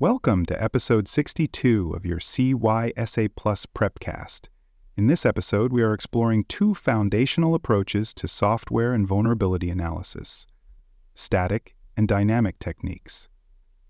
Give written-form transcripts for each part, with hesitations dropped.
Welcome to episode 62 of your CYSA Plus Prepcast. In this episode, we are exploring two foundational approaches to software and vulnerability analysis: static and dynamic techniques.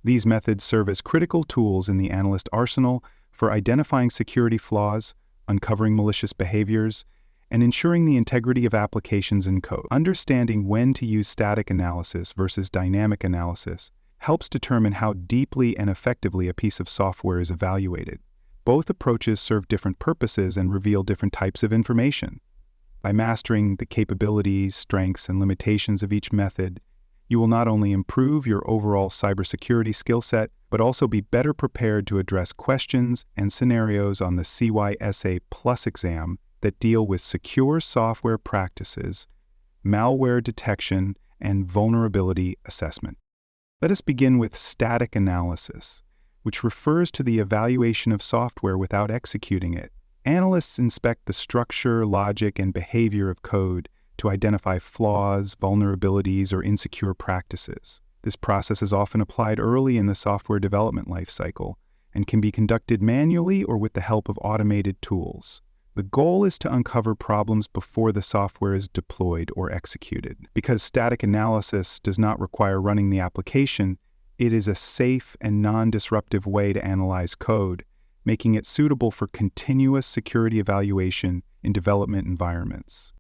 These methods serve as critical tools in the analyst arsenal for identifying security flaws, uncovering malicious behaviors, and ensuring the integrity of applications and code. Understanding when to use static analysis versus dynamic analysis helps determine how deeply and effectively a piece of software is evaluated. Both approaches serve different purposes and reveal different types of information. By mastering the capabilities, strengths, and limitations of each method, you will not only improve your overall cybersecurity skill set, but also be better prepared to address questions and scenarios on the CYSA Plus exam that deal with secure software practices, malware detection, and vulnerability assessment. Let us begin with static analysis, which refers to the evaluation of software without executing it. Analysts inspect the structure, logic, and behavior of code to identify flaws, vulnerabilities, or insecure practices. This process is often applied early in the software development lifecycle and can be conducted manually or with the help of automated tools. The goal is to uncover problems before the software is deployed or executed. Because static analysis does not require running the application, it is a safe and non-disruptive way to analyze code, making it suitable for continuous security evaluation in development environments.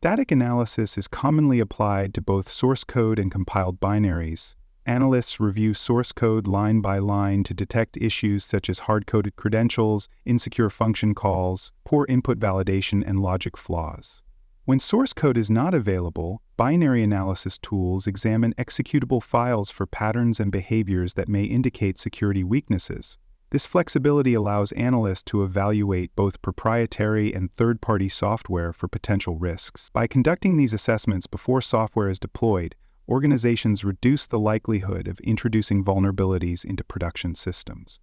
Static analysis is commonly applied to both source code and compiled binaries. Analysts review source code line by line to detect issues such as hard-coded credentials, insecure function calls, poor input validation, and logic flaws. When source code is not available, binary analysis tools examine executable files for patterns and behaviors that may indicate security weaknesses. This flexibility allows analysts to evaluate both proprietary and third-party software for potential risks. By conducting these assessments before software is deployed, organizations reduce the likelihood of introducing vulnerabilities into production systems.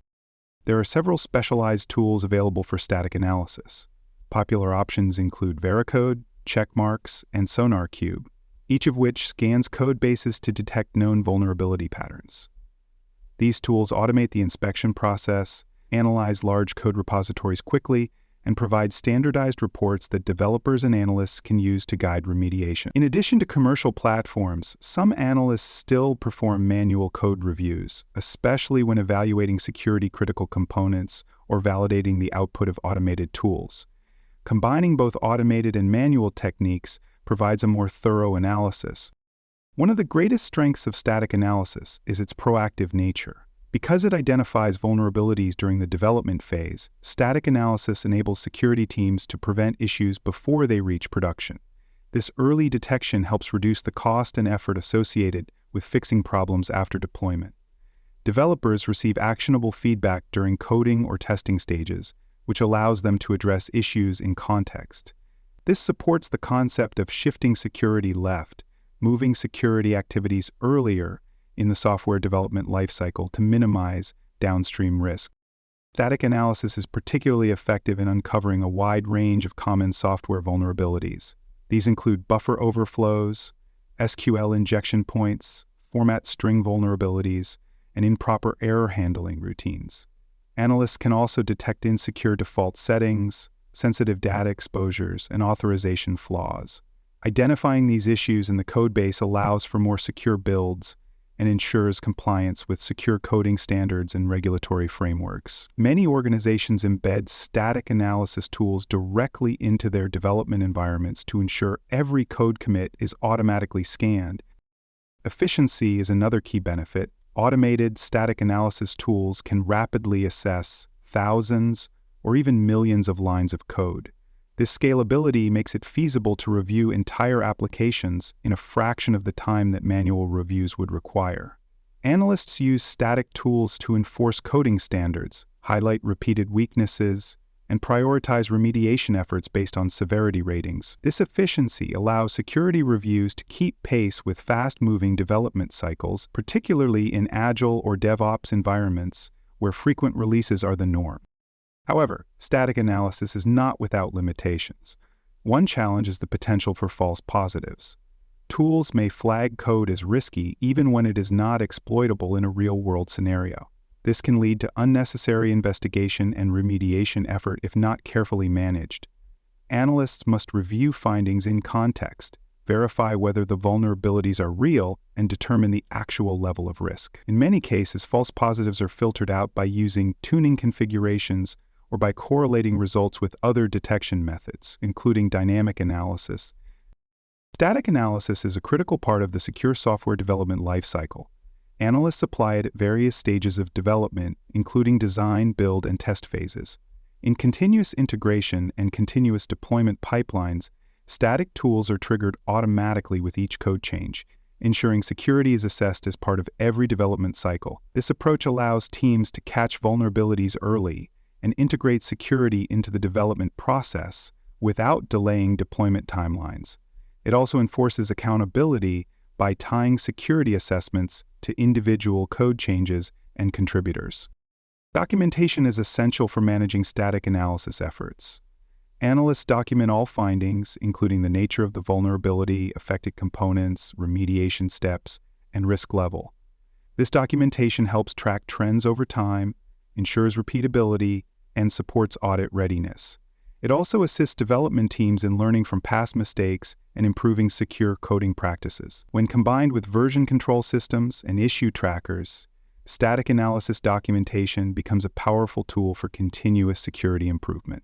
There are several specialized tools available for static analysis. Popular options include Veracode, Checkmarx, and SonarQube, each of which scans code bases to detect known vulnerability patterns. These tools automate the inspection process, analyze large code repositories quickly, and provide standardized reports that developers and analysts can use to guide remediation. In addition to commercial platforms, some analysts still perform manual code reviews, especially when evaluating security-critical components or validating the output of automated tools. Combining both automated and manual techniques provides a more thorough analysis. One of the greatest strengths of static analysis is its proactive nature. Because it identifies vulnerabilities during the development phase, static analysis enables security teams to prevent issues before they reach production. This early detection helps reduce the cost and effort associated with fixing problems after deployment. Developers receive actionable feedback during coding or testing stages, which allows them to address issues in context. This supports the concept of shifting security left, moving security activities earlier in the software development lifecycle to minimize downstream risk. Static analysis is particularly effective in uncovering a wide range of common software vulnerabilities. These include buffer overflows, SQL injection points, format string vulnerabilities, and improper error handling routines. Analysts can also detect insecure default settings, sensitive data exposures, and authorization flaws. Identifying these issues in the codebase allows for more secure builds and ensures compliance with secure coding standards and regulatory frameworks. Many organizations embed static analysis tools directly into their development environments to ensure every code commit is automatically scanned. Efficiency is another key benefit. Automated static analysis tools can rapidly assess thousands or even millions of lines of code. This scalability makes it feasible to review entire applications in a fraction of the time that manual reviews would require. Analysts use static tools to enforce coding standards, highlight repeated weaknesses, and prioritize remediation efforts based on severity ratings. This efficiency allows security reviews to keep pace with fast-moving development cycles, particularly in agile or DevOps environments where frequent releases are the norm. However, static analysis is not without limitations. One challenge is the potential for false positives. Tools may flag code as risky even when it is not exploitable in a real-world scenario. This can lead to unnecessary investigation and remediation effort if not carefully managed. Analysts must review findings in context, verify whether the vulnerabilities are real, and determine the actual level of risk. In many cases, false positives are filtered out by using tuning configurations or by correlating results with other detection methods, including dynamic analysis. Static analysis is a critical part of the secure software development lifecycle. Analysts apply it at various stages of development, including design, build, and test phases. In continuous integration and continuous deployment pipelines, static tools are triggered automatically with each code change, ensuring security is assessed as part of every development cycle. This approach allows teams to catch vulnerabilities early and integrate security into the development process without delaying deployment timelines. It also enforces accountability by tying security assessments to individual code changes and contributors. Documentation is essential for managing static analysis efforts. Analysts document all findings, including the nature of the vulnerability, affected components, remediation steps, and risk level. This documentation helps track trends over time, ensures repeatability, and supports audit readiness. It also assists development teams in learning from past mistakes and improving secure coding practices. When combined with version control systems and issue trackers, static analysis documentation becomes a powerful tool for continuous security improvement.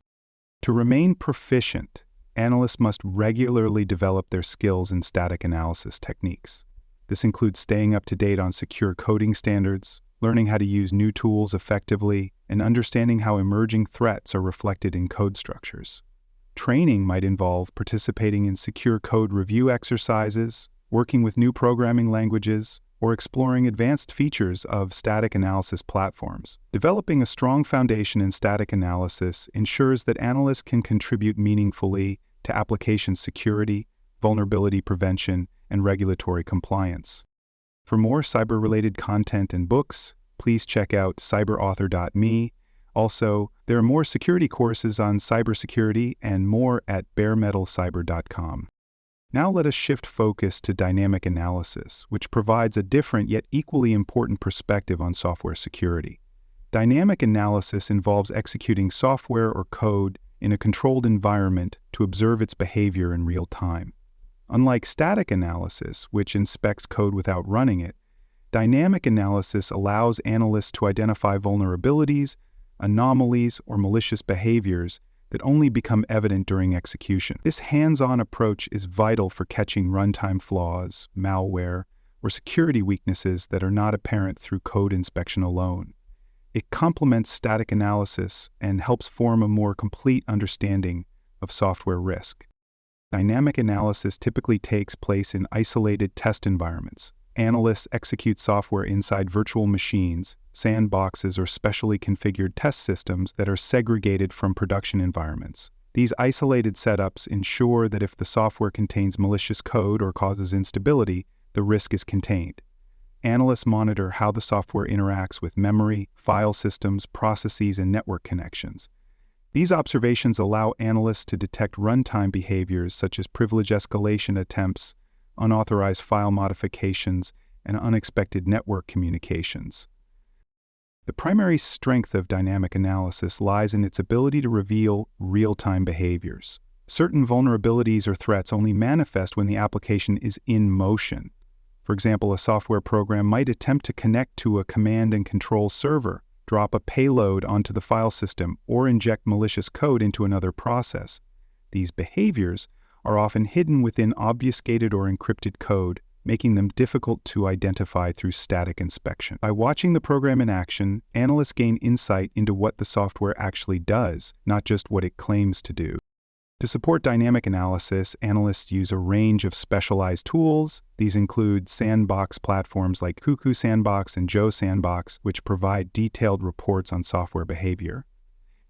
To remain proficient, analysts must regularly develop their skills in static analysis techniques. This includes staying up to date on secure coding standards, learning how to use new tools effectively, and understanding how emerging threats are reflected in code structures. Training might involve participating in secure code review exercises, working with new programming languages, or exploring advanced features of static analysis platforms. Developing a strong foundation in static analysis ensures that analysts can contribute meaningfully to application security, vulnerability prevention, and regulatory compliance. For more cyber-related content and books, please check out cyberauthor.me. Also, there are more security courses on cybersecurity and more at baremetalcyber.com. Now let us shift focus to dynamic analysis, which provides a different yet equally important perspective on software security. Dynamic analysis involves executing software or code in a controlled environment to observe its behavior in real time. Unlike static analysis, which inspects code without running it, dynamic analysis allows analysts to identify vulnerabilities, anomalies, or malicious behaviors that only become evident during execution. This hands-on approach is vital for catching runtime flaws, malware, or security weaknesses that are not apparent through code inspection alone. It complements static analysis and helps form a more complete understanding of software risk. Dynamic analysis typically takes place in isolated test environments. Analysts execute software inside virtual machines, sandboxes, or specially configured test systems that are segregated from production environments. These isolated setups ensure that if the software contains malicious code or causes instability, the risk is contained. Analysts monitor how the software interacts with memory, file systems, processes, and network connections. These observations allow analysts to detect runtime behaviors such as privilege escalation attempts, unauthorized file modifications, and unexpected network communications. The primary strength of dynamic analysis lies in its ability to reveal real-time behaviors. Certain vulnerabilities or threats only manifest when the application is in motion. For example, a software program might attempt to connect to a command and control server, drop a payload onto the file system, or inject malicious code into another process. These behaviors are often hidden within obfuscated or encrypted code, making them difficult to identify through static inspection. By watching the program in action, analysts gain insight into what the software actually does, not just what it claims to do. To support dynamic analysis, analysts use a range of specialized tools. These include sandbox platforms like Cuckoo Sandbox and Joe Sandbox, which provide detailed reports on software behavior.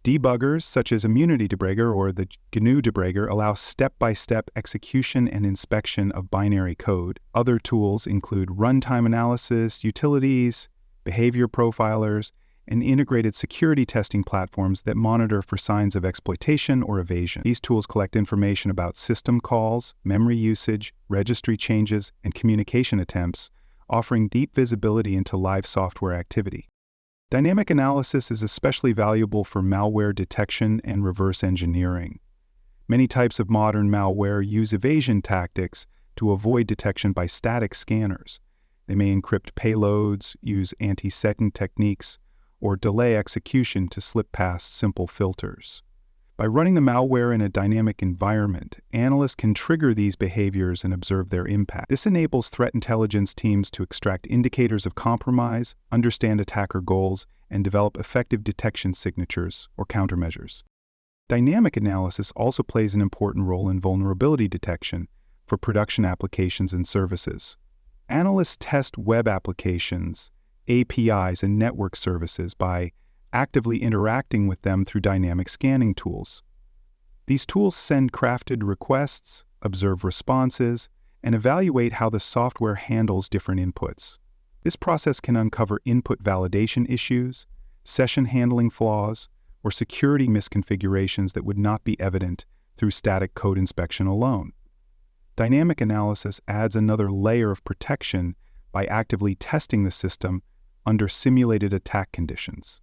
Debuggers such as Immunity Debugger or the GNU Debugger allow step-by-step execution and inspection of binary code. Other tools include runtime analysis, utilities, behavior profilers, and integrated security testing platforms that monitor for signs of exploitation or evasion. These tools collect information about system calls, memory usage, registry changes, and communication attempts, offering deep visibility into live software activity. Dynamic analysis is especially valuable for malware detection and reverse engineering. Many types of modern malware use evasion tactics to avoid detection by static scanners. They may encrypt payloads, use anti-second techniques, or delay execution to slip past simple filters. By running the malware in a dynamic environment, analysts can trigger these behaviors and observe their impact. This enables threat intelligence teams to extract indicators of compromise, understand attacker goals, and develop effective detection signatures or countermeasures. Dynamic analysis also plays an important role in vulnerability detection for production applications and services. Analysts test web applications, APIs, and network services by actively interacting with them through dynamic scanning tools. These tools send crafted requests, observe responses, and evaluate how the software handles different inputs. This process can uncover input validation issues, session handling flaws, or security misconfigurations that would not be evident through static code inspection alone. Dynamic analysis adds another layer of protection by actively testing the system under simulated attack conditions.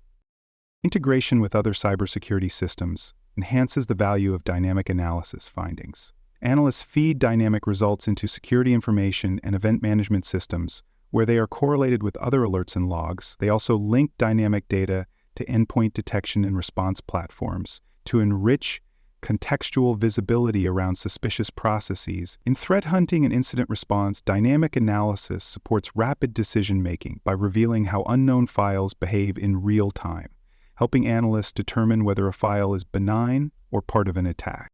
Integration with other cybersecurity systems enhances the value of dynamic analysis findings. Analysts feed dynamic results into security information and event management systems where they are correlated with other alerts and logs. They also link dynamic data to endpoint detection and response platforms to enrich contextual visibility around suspicious processes. In threat hunting and incident response, dynamic analysis supports rapid decision-making by revealing how unknown files behave in real time, helping analysts determine whether a file is benign or part of an attack.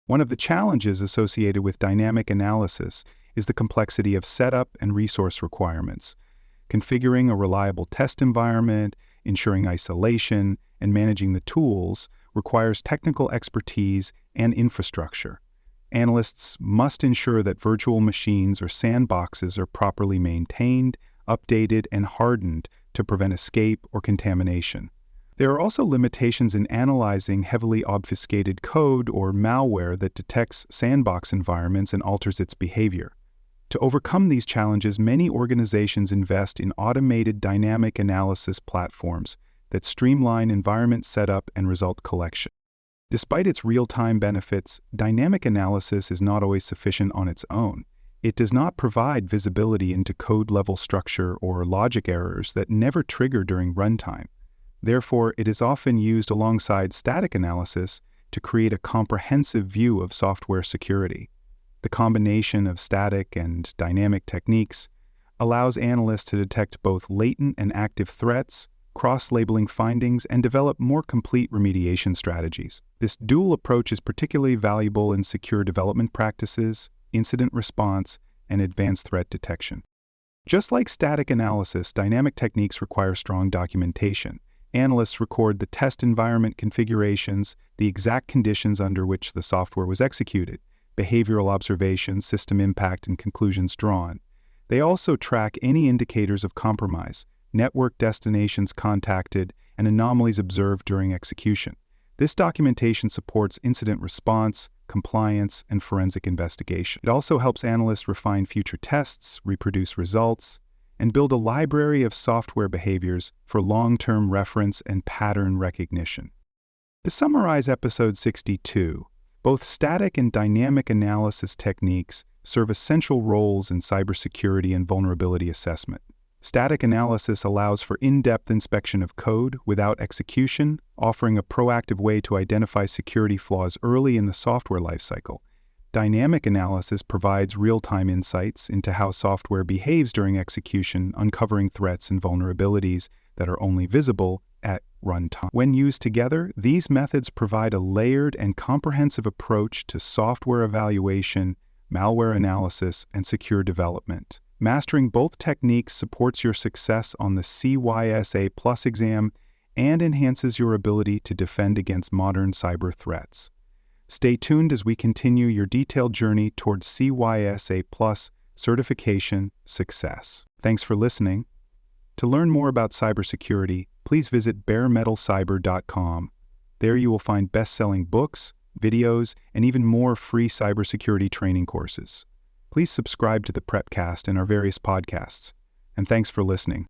One of the challenges associated with dynamic analysis is the complexity of setup and resource requirements. Configuring a reliable test environment, ensuring isolation, and managing the tools requires technical expertise and infrastructure. Analysts must ensure that virtual machines or sandboxes are properly maintained, updated, and hardened to prevent escape or contamination. There are also limitations in analyzing heavily obfuscated code or malware that detects sandbox environments and alters its behavior. To overcome these challenges, many organizations invest in automated dynamic analysis platforms that streamline environment setup and result collection. Despite its real-time benefits, dynamic analysis is not always sufficient on its own. It does not provide visibility into code-level structure or logic errors that never trigger during runtime. Therefore, it is often used alongside static analysis to create a comprehensive view of software security. The combination of static and dynamic techniques allows analysts to detect both latent and active threats, cross-labeling findings, and develop more complete remediation strategies. This dual approach is particularly valuable in secure development practices, incident response, and advanced threat detection. Just like static analysis, dynamic techniques require strong documentation. Analysts record the test environment configurations, the exact conditions under which the software was executed, behavioral observations, system impact, and conclusions drawn. They also track any indicators of compromise, network destinations contacted, and anomalies observed during execution. This documentation supports incident response, compliance, and forensic investigation. It also helps analysts refine future tests, reproduce results, and build a library of software behaviors for long-term reference and pattern recognition. To summarize episode 62, both static and dynamic analysis techniques serve essential roles in cybersecurity and vulnerability assessment. Static analysis allows for in-depth inspection of code without execution, offering a proactive way to identify security flaws early in the software lifecycle. Dynamic analysis provides real-time insights into how software behaves during execution, uncovering threats and vulnerabilities that are only visible at runtime. When used together, these methods provide a layered and comprehensive approach to software evaluation, malware analysis, and secure development. Mastering both techniques supports your success on the CYSA Plus exam and enhances your ability to defend against modern cyber threats. Stay tuned as we continue your detailed journey towards CYSA Plus certification success. Thanks for listening. To learn more about cybersecurity, please visit baremetalcyber.com. There you will find best-selling books, videos, and even more free cybersecurity training courses. Please subscribe to the Prepcast and our various podcasts. And thanks for listening.